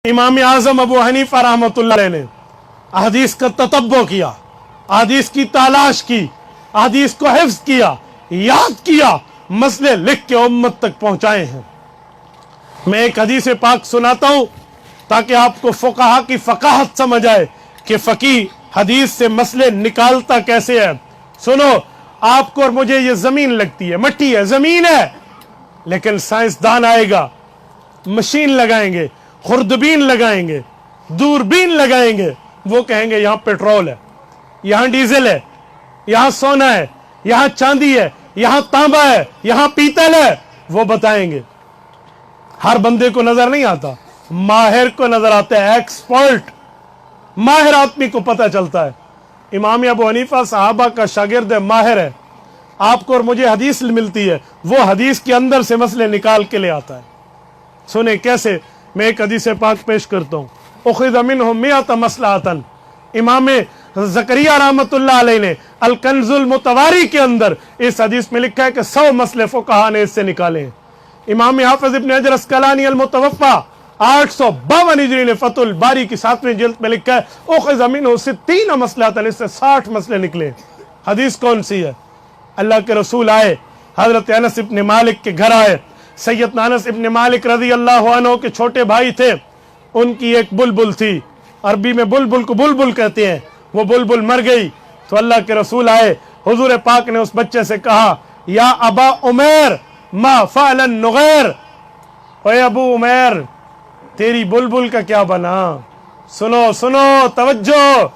इमाम आजम अबू हनीफा रहमतुल्लाह अलैह ने अहदीस का ततब्बो किया, अहदीस की तलाश की, अहदीस को हिफ्ज किया, याद किया, मसले लिख के उम्मत तक पहुंचाए हैं। मैं एक हदीस पाक सुनाता हूं ताकि आपको फुक़हा की फ़क़ाहत समझ आए कि फ़क़ीह हदीस से मसले निकालता कैसे है। सुनो, आपको और मुझे ये जमीन लगती है, मट्टी है, जमीन है, लेकिन साइंसदान आएगा, मशीन लगाएंगे, खुर्दबीन लगाएंगे, दूरबीन लगाएंगे, वो कहेंगे यहां पेट्रोल है, यहां डीजल है, यहां सोना है, यहां चांदी है, यहां तांबा है, यहां पीतल है, वो बताएंगे। हर बंदे को नजर नहीं आता, माहिर को नजर आता है, एक्सपर्ट माहिर आदमी को पता चलता है। इमाम अबू हनीफा सहाबा का शागिर्द है, माहिर है। आपको और मुझे हदीस मिलती है, वो हदीस के अंदर से मसले निकाल के ले आता है। सुने कैसे, मैं एक हदीस पाक पेश करता हूँ। उखिज़ मिन्हु मिअत मसलतन, इमाम ज़करिया रहमतुल्लाह अलैह ने अल कंज़ुल मुतवारी के अंदर इस हदीस में लिखा है कि 100 मसले फुक़हा ने इससे निकाले हैं। इमाम हाफ़िज़ इब्न हजर अस्क़लानी अल मुतवफ़्फ़ा 852 हिजरी ने फ़तहुल बारी की 7वीं जिल्द में लिखा है उखिज़ मिन्हु 60 मसलतन, इससे 60 मसले निकले। हदीस कौन सी है? अल्लाह के रसूल आए, हज़रत अनस इब्न मालिक के घर आए। सैयदना अनस इब्न मालिक रज़ी अल्लाह अन्हु के छोटे भाई थे, उनकी एक बुलबुल थी, अरबी में बुलबुल को बुलबुल कहते हैं। वो बुलबुल मर गई तो अल्लाह के रसूल आए, हुजूर पाक ने उस बच्चे से कहा, या अबा उमैर मा फ़अलन नुग़ैर, ओए अबू उमैर तेरी बुलबुल का क्या बना? सुनो सुनो, तवज्जो।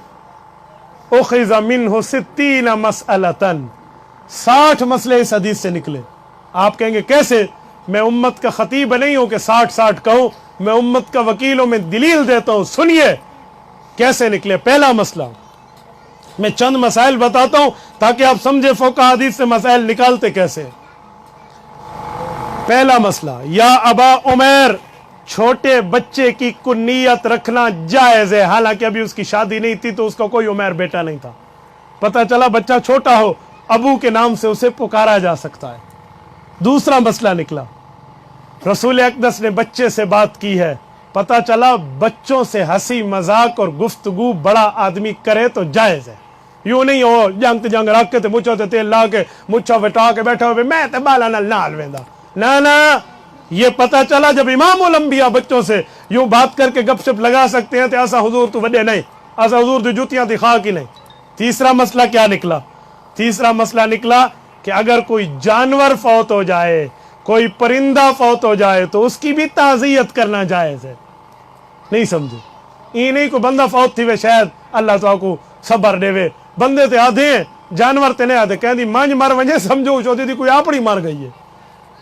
उखिज़ मिन्हु 60 मसअलतन, 60 मसले इस हदीस से निकले। आप कहेंगे कैसे? मैं उम्मत का खतीब नहीं हूं कि 60 कहूं, मैं उम्मत का वकील हूं, मैं दलील देता हूं। सुनिए कैसे निकले। पहला मसला, मैं चंद मसाइल बताता हूं ताकि आप समझे फ़ुक़हा हदीस से मसाइल निकालते कैसे। पहला मसला, या अबा उमैर, छोटे बच्चे की कुन्नियत रखना जायज है। हालांकि अभी उसकी शादी नहीं थी तो उसका कोई उमैर बेटा नहीं था। पता चला बच्चा छोटा हो, अबू के नाम से उसे पुकारा जा सकता है। दूसरा मसला निकला, रसूल अक़दस ने बच्चे से बात की है, पता चला बच्चों से हंसी मजाक और गुफ्तगू बड़ा आदमी करे तो जायज है। यूं नहीं हो जंग जंग रख के मुछो ते तेल ला के मुछो वटा के बैठा हो मैं ते बाला नाल वेंदा ना ना। ये पता चला जब इमामुल अंबिया बच्चों से यूं बात करके गपशप लगा सकते हैं तो ऐसा हुजूर तू वड्डे नहीं, ऐसा हुजूर तू जुतियां दिखा की नहीं। तीसरा मसला क्या निकला? तीसरा मसला निकला कि अगर कोई जानवर फौत हो जाए, कोई परिंदा फौत हो जाए तो उसकी भी ताज़ियत करना जायज है। नहीं समझे? ये नहीं को बंदा फौत थी वे शायद अल्लाह तो को सबर देवे, बंदे ते आधे जानवर ते नहीं आधे, कहती मंझ मर वजे समझो चौथी थी कोई आपड़ी मर गई है,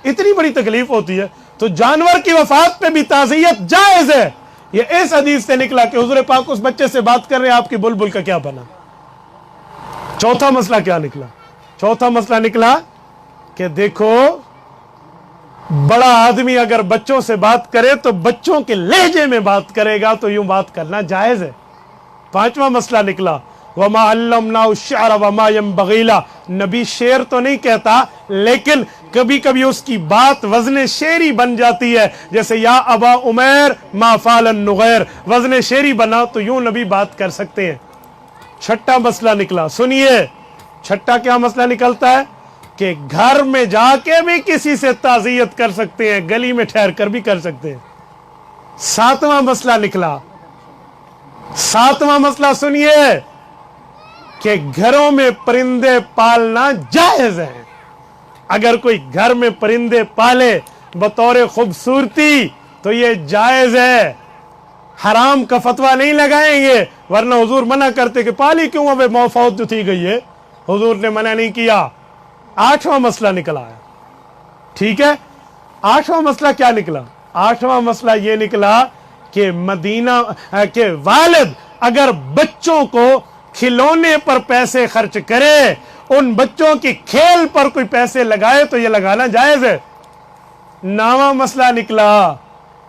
इतनी बड़ी तकलीफ होती है तो जानवर की वफात पे भी ताज़ियत जायज है। ये इस हदीस से निकला कि हुजूर पाक उस बच्चे से बात कर रहे हैं, आपकी बुलबुल का क्या बना। चौथा मसला क्या निकला? चौथा मसला निकला कि देखो बड़ा आदमी अगर बच्चों से बात करे तो बच्चों के लहजे में बात करेगा तो यूं बात करना जायज है। पांचवा मसला निकला, वमा अल्लमनाहु शिअर वमा यंबग़ी ला, नबी शेर तो नहीं कहता लेकिन कभी कभी उसकी बात वज़न शेरी बन जाती है, जैसे या अबा उमैर मा फ़अलन नुग़ैर, वज़न शेरी बना तो यूं नबी बात कर सकते हैं। छठा मसला निकला, सुनिए छठा क्या मसला निकलता है कि घर में जाके भी किसी से ताज़ियत कर सकते हैं, गली में ठहर कर भी कर सकते हैं। सातवां मसला निकला, सातवां मसला सुनिए कि घरों में परिंदे पालना जायज है। अगर कोई घर में परिंदे पाले बतौर खूबसूरती तो ये जायज है, हराम का फतवा नहीं लगाएंगे, वरना हुजूर मना करते कि पाली क्यों, अब मौफौत जो थी गई है, हुजूर ने मना नहीं किया। आठवां मसला निकला है, ठीक है। आठवां मसला क्या निकला? आठवां मसला ये निकला कि मदीना के वालिद अगर बच्चों को खिलौने पर पैसे खर्च करे, उन बच्चों की खेल पर कोई पैसे लगाए तो ये लगाना जायज है। नौवां मसला निकला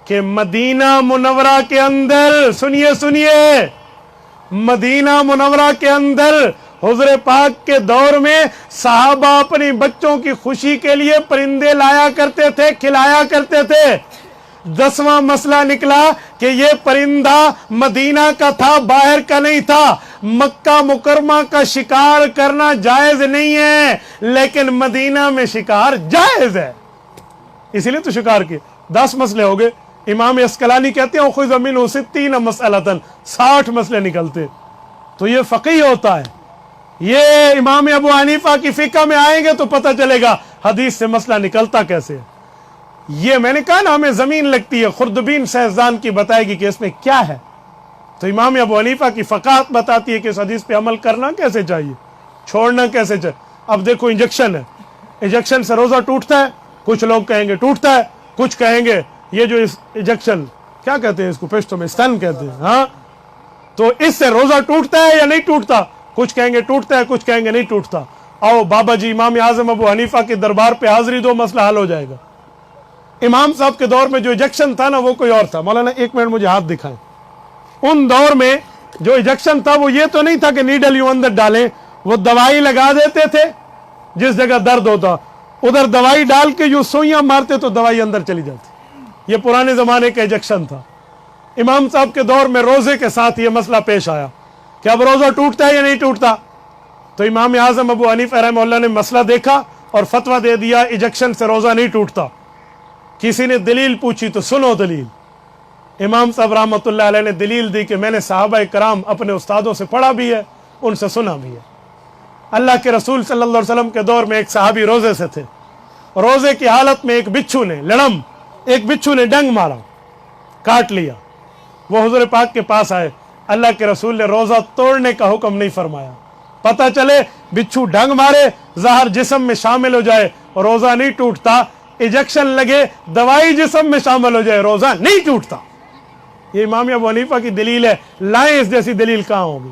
कि मदीना मुनव्वरा के अंदर, सुनिए सुनिए, मदीना मुनव्वरा के अंदर हुज़ूर पाक के दौर में सहाबा अपनी बच्चों की खुशी के लिए परिंदे लाया करते थे, खिलाया करते थे। 10वां मसला निकला कि ये परिंदा मदीना का था, बाहर का नहीं था। मक्का मुकरमा का शिकार करना जायज नहीं है, लेकिन मदीना में शिकार जायज है, इसीलिए तो शिकार किए। 10 मसले हो गए। इमाम अस्कलानी कहते हैं खुज़ मिन्हु 60 मसअलतन, 60 मसले निकलते। तो ये फकीह होता है। ये इमाम अबू हनीफा की फिक़ह में आएंगे तो पता चलेगा हदीस से मसला निकलता कैसे है। ये मैंने कहा ना, हमें जमीन लगती है। खुर्दबीन सहजान की बताएगी कि इसमें क्या है, तो इमाम अबू हनीफा की फ़क़ाहत बताती है कि इस हदीस पे अमल करना कैसे चाहिए, छोड़ना कैसे चाहिए। अब देखो, इंजेक्शन है, इंजेक्शन से रोज़ा टूटता है, कुछ लोग कहेंगे टूटता है, कुछ कहेंगे ये जो इस इंजेक्शन क्या कहते हैं इसको, पेस्टो में स्तन कहते हैं, हाँ, तो इससे रोज़ा टूटता है या नहीं टूटता। कुछ कहेंगे टूटता है, कुछ कहेंगे नहीं टूटता। आओ बाबा जी इमाम आज़म अबू हनीफा के दरबार पे हाजिरी दो, मसला हल हो जाएगा। इमाम साहब के दौर में जो इंजेक्शन था ना, वो कोई और था। मौलाना 1 मिनट मुझे हाथ दिखाएं। उन दौर में जो इंजेक्शन था वो ये तो नहीं था कि नीडल यूं अंदर डालें, वो दवाई लगा देते थे, जिस जगह दर्द होता उधर दवाई डाल के यूं सुइयां मारते तो दवाई अंदर चली जाती। ये पुराने जमाने का इंजेक्शन था। इमाम साहब के दौर में रोजे के साथ ये मसला पेश आया कि अब रोजा टूटता है या नहीं टूटता। तो इमाम आज़म अबू हनीफा रहमतुल्लाह ने मसला देखा और फतवा दे दिया, इंजेक्शन से रोजा नहीं टूटता। किसी ने दलील पूछी तो सुनो दलील। इमाम साहब रहमतुल्लाह अलैह ने दलील दी कि मैंने सहाबा कराम अपने उस्तादों से पढ़ा भी है, उनसे सुना भी है। अल्लाह के रसूल सल्लल्लाहु अलैहि वसल्लम के दौर में एक सहाबी रोजे से थे। रोजे की हालत में एक बिच्छू ने डंग मारा, काट लिया। वो हुजूर पाक के पास आए। अल्लाह के रसूल ने रोजा तोड़ने का हुक्म नहीं फरमाया। पता चले बिच्छू डंग मारे, जहर जिस्म में शामिल हो जाए और रोजा नहीं टूटता। इंजेक्शन लगे, दवाई जिस्म में शामिल हो जाए, रोजा नहीं टूटता। ये इमाम अबू हनीफा की दलील है। लाएं इस जैसी दलील कहां होगी।